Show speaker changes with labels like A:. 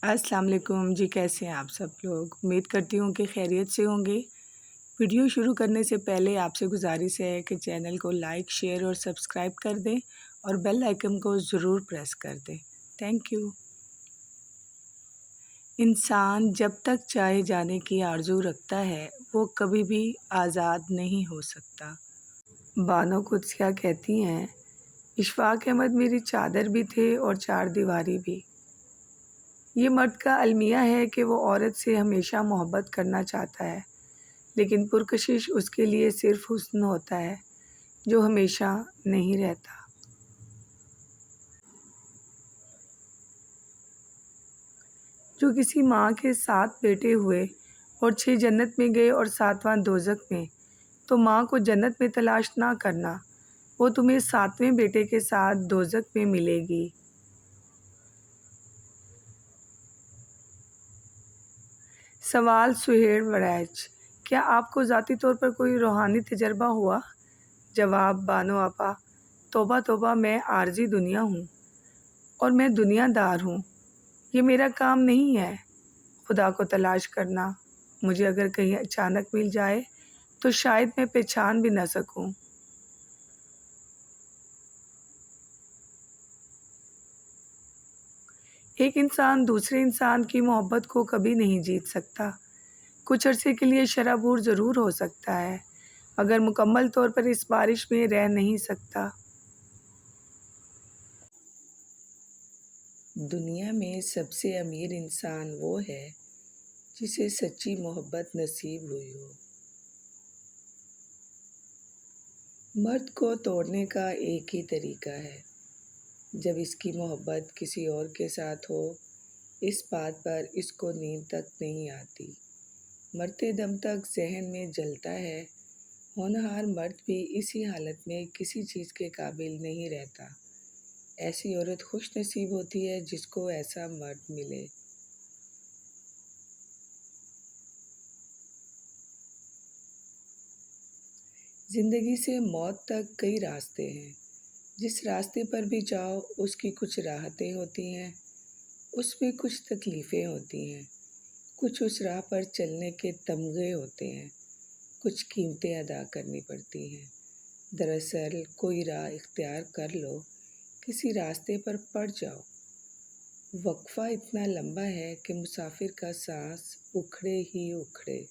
A: अस्सलाम वालेकुम जी। कैसे हैं आप सब लोग? उम्मीद करती हूँ कि खैरियत से होंगे। वीडियो शुरू करने से पहले आपसे गुजारिश है कि चैनल को लाइक, शेयर और सब्सक्राइब कर दें और बेल आइकन को ज़रूर प्रेस कर दें। Thank you. इंसान जब तक चाहे जाने की आरज़ू रखता है, वो कभी भी आज़ाद नहीं हो सकता। बानो कुद्सिया कहती हैं, इशफाक अहमद मेरी चादर भी थे और चार दीवारी भी। ये मर्द का अलमिया है कि वो औरत से हमेशा मोहब्बत करना चाहता है, लेकिन पुरकशिश उसके लिए सिर्फ हुस्न होता है जो हमेशा नहीं रहता। जो किसी माँ के 7 बेटे हुए और 6 जन्नत में गए और 7वां दोज़ख में, तो माँ को जन्नत में तलाश ना करना, वो तुम्हें 7वें बेटे के साथ दोज़ख में मिलेगी। सवाल सुहेल वड़ैच, क्या आपको ज़ाती तौर पर कोई रूहानी तजर्बा हुआ? जवाब बानो आपा, तौबा तौबा, मैं आर्जी दुनिया हूँ और मैं दुनियादार हूँ। ये मेरा काम नहीं है खुदा को तलाश करना। मुझे अगर कहीं अचानक मिल जाए तो शायद मैं पहचान भी न सकूं। एक इंसान दूसरे इंसान की मोहब्बत को कभी नहीं जीत सकता। कुछ अरसे के लिए शराबूर ज़रूर हो सकता है, मगर मुकम्मल तौर पर इस बारिश में रह नहीं सकता। दुनिया में सबसे अमीर इंसान वो है जिसे सच्ची मोहब्बत नसीब हुई हो। मर्द को तोड़ने का एक ही तरीका है, जब इसकी मोहब्बत किसी और के साथ हो। इस बात पर इसको नींद तक नहीं आती, मरते दम तक जहन में जलता है। होनहार मर्द भी इसी हालत में किसी चीज़ के काबिल नहीं रहता। ऐसी औरत खुश नसीब होती है जिसको ऐसा मर्द मिले। ज़िंदगी से मौत तक कई रास्ते हैं। जिस रास्ते पर भी जाओ उसकी कुछ राहतें होती हैं, उसमें कुछ तकलीफ़ें होती हैं, कुछ उस राह पर चलने के तमगे होते हैं, कुछ कीमतें अदा करनी पड़ती हैं। दरअसल कोई राह इख्तियार कर लो, किसी रास्ते पर पड़ जाओ। वक्फा इतना लंबा है कि मुसाफिर का सांस उखड़े ही उखड़े।